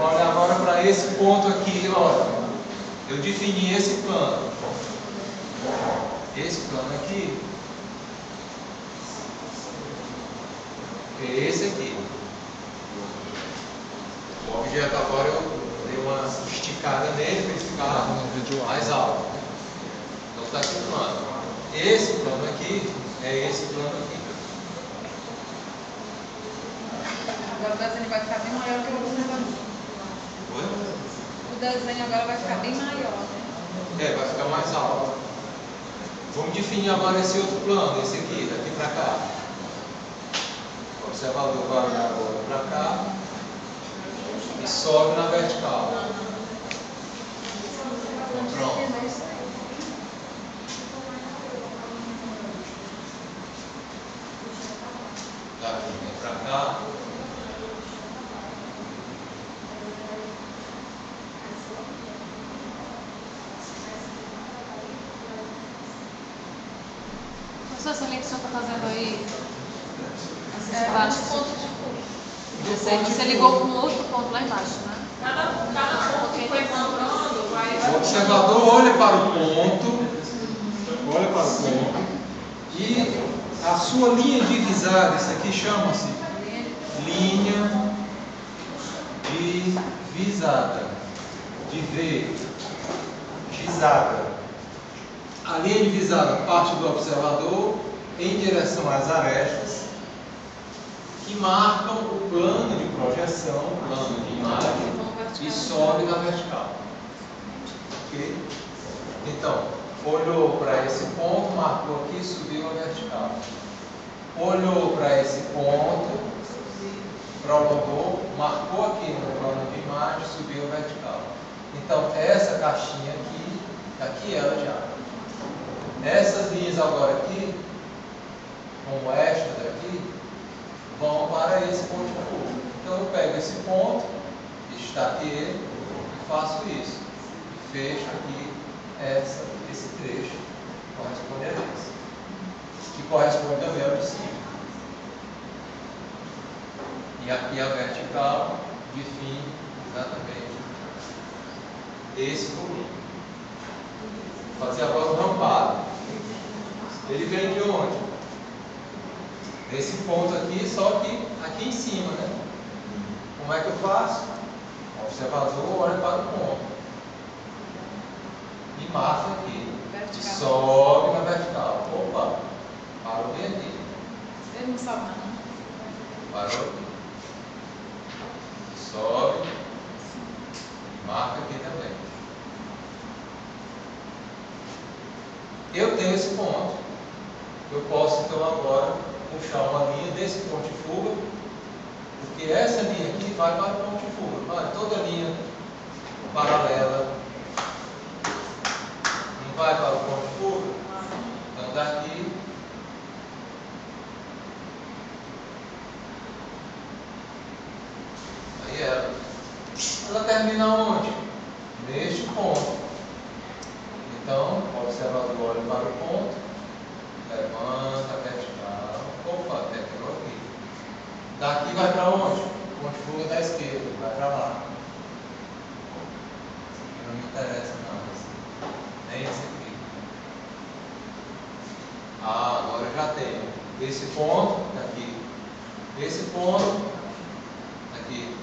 Vamos olhar agora para esse ponto aqui, olha. Eu defini esse plano. Esse plano aqui é esse aqui. O objeto agora eu dei uma esticada nele para ele ficar mais alto. Então está aqui o plano. Esse plano aqui é esse plano aqui. Agora o desenho vai ficar bem maior que o observador. Oi? O desenho agora vai ficar bem maior, né? É, vai ficar mais alto. Vamos definir agora esse outro plano, esse aqui, daqui para cá. O observador vai olhar agora para cá e sobe na vertical. Então, pronto. Daqui vem para cá. Essa linha que o senhor está fazendo aí, É, embaixo, você ligou com outro ponto lá embaixo, né? Cada ponto que foi encontrando vai... O observador olha para o ponto, e a sua linha divisada, isso aqui chama-se linha divisada, de V, gizada. A linha divisada parte do observador em direção às arestas que marcam o plano de projeção, o plano de imagem, e sobe na vertical. Ok? Então, olhou para esse ponto, marcou aqui e subiu na vertical. Olhou para esse ponto, prolongou, marcou aqui no plano de imagem, subiu na vertical. Então, essa caixinha aqui ela já. Essas linhas agora aqui, como esta daqui, vão para esse ponto de fuga. Então eu pego esse ponto, destaque ele e faço isso. E fecho aqui esse trecho que corresponde a esse. Que corresponde também ao de cima. E aqui a vertical define exatamente esse volume. Vou fazer agora o rampado. Ele vem de onde? Desse ponto aqui, só que aqui em cima, né? Como é que eu faço? O observador olha para o ponto e marca aqui. E sobe na vertical. Opa! Parou bem aqui. Ele não sobe não. Parou aqui. Sobe. Marca aqui também. Eu tenho esse ponto. Eu posso então agora puxar uma linha desse ponto de fuga, porque essa linha aqui vai para o ponto de fuga. Vai, toda linha paralela não vai para o ponto de fuga. Então daqui aí ela termina onde? Neste ponto. Então, o observador olha para o ponto, levanta a vertical. Opa, terminou aqui. Daqui vai para onde? O ponto de fuga da esquerda, vai para lá. Esse aqui não me interessa mais. Nem esse aqui. Ah, agora eu já tenho esse ponto aqui. Esse ponto aqui.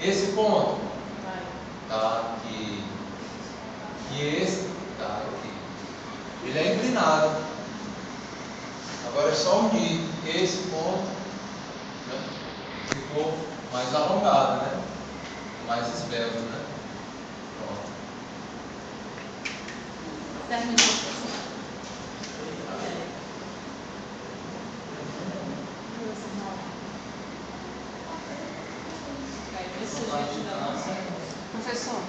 Esse ponto tá aqui. E esse tá aqui. Ele é inclinado. Agora é só unir esse ponto, né? Ficou mais alongado, né? Mais esbelto, né? Pronto. Terminou. Professor,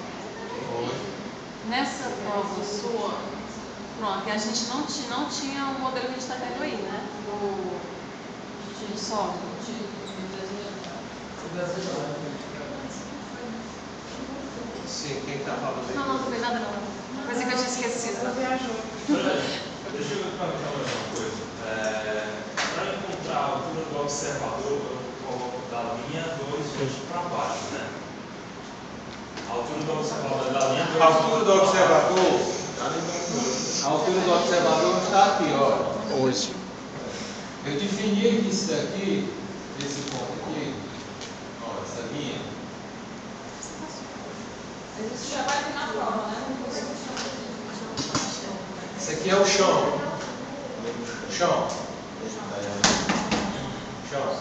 nessa prova sua, pronto, a gente não tinha o modelo que a gente está tendo aí, né? Do software. Sim, quem está falando? Não fez nada não. Pensei que eu tinha esquecido. Ela viajou. Deixa eu perguntar uma coisa. Para encontrar a altura do observador, eu coloco da linha 2 para baixo, né? A altura do observador da linha. A altura do observador. A altura do observador está aqui, ó. Hoje. Eu defini isso daqui, esse ponto aqui, ó, essa linha. Isso já vai vir na prova, né? Isso aqui é o chão. Chão. Chão.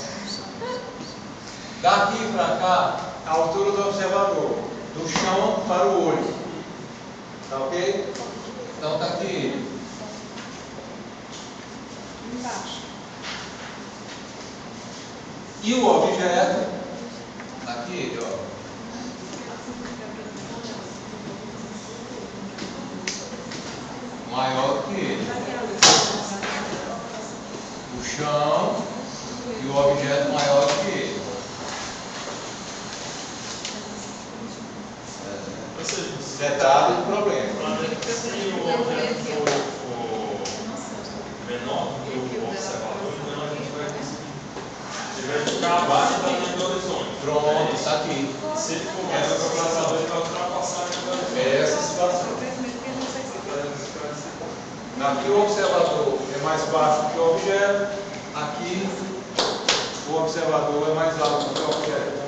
Daqui para cá, a altura do observador. Do chão para o olho. Tá ok? Então tá aqui. Embaixo. E o objeto, aqui, ó. Maior que ele. O chão e o objeto maior que ele. Ou seja, Detalhe do problema. se o objeto for menor do que o observador, então a gente vai conseguir. Ele vai ficar abaixo da linha do horizonte. Pronto, está aqui. Se ele for mais o observador, ele vai ultrapassar a linha do horizonte. É essa situação. Aqui o observador é mais baixo que o objeto. Aqui o observador é mais alto que o objeto.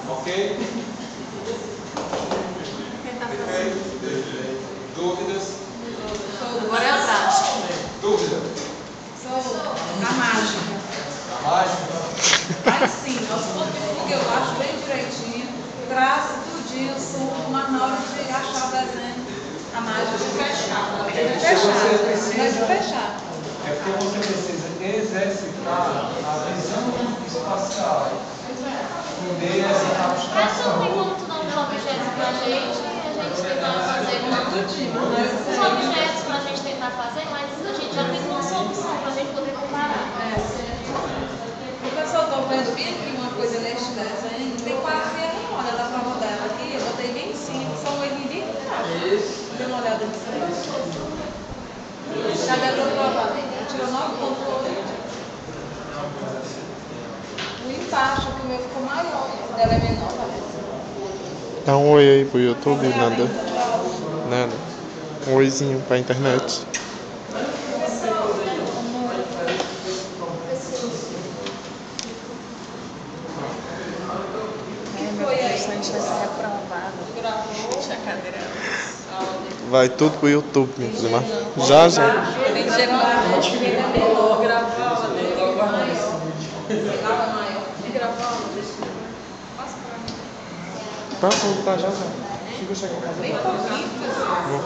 Ok? Perfeito? Dúvidas? Agora é a prática. Dúvida? A mágica. A mágica? Aí sim, aos pontos de fuga eu acho bem direitinho, traço tudinho, sumo, mas na hora de achar o desenho, a mágica de fechar. Vai fechar. É porque você precisa exercitar a visão espacial. Entender essa Mas não abstração. tem como tu dar uns objetos pra gente e a gente tentar fazer os objetos pra gente tentar fazer, mas a gente já tem uma solução pra gente poder comparar. Porque eu só estou vendo bem aqui uma coisa neste desenho, tem quase nenhuma olha da prova dela aqui, eu botei bem em cima, só um errinho bem embaixo. Dê uma olhada nisso aí. Cadê a tua prova? Tirou 9,8. O embaixo, que o meu ficou maior, o dela é menor, parece. Dá um oi aí pro YouTube, nada. Nada. Um oizinho pra internet. Vai tudo pro YouTube, minha filha. Mas já, já. Tem que gerar uma acho que ele é menor, gravar aula dele é maior. Legal é maior. E gravar aula dele. Passa pra mim. Tá, já, já. Chega, chega em casa. Bem pouquinho, pessoal. Vou.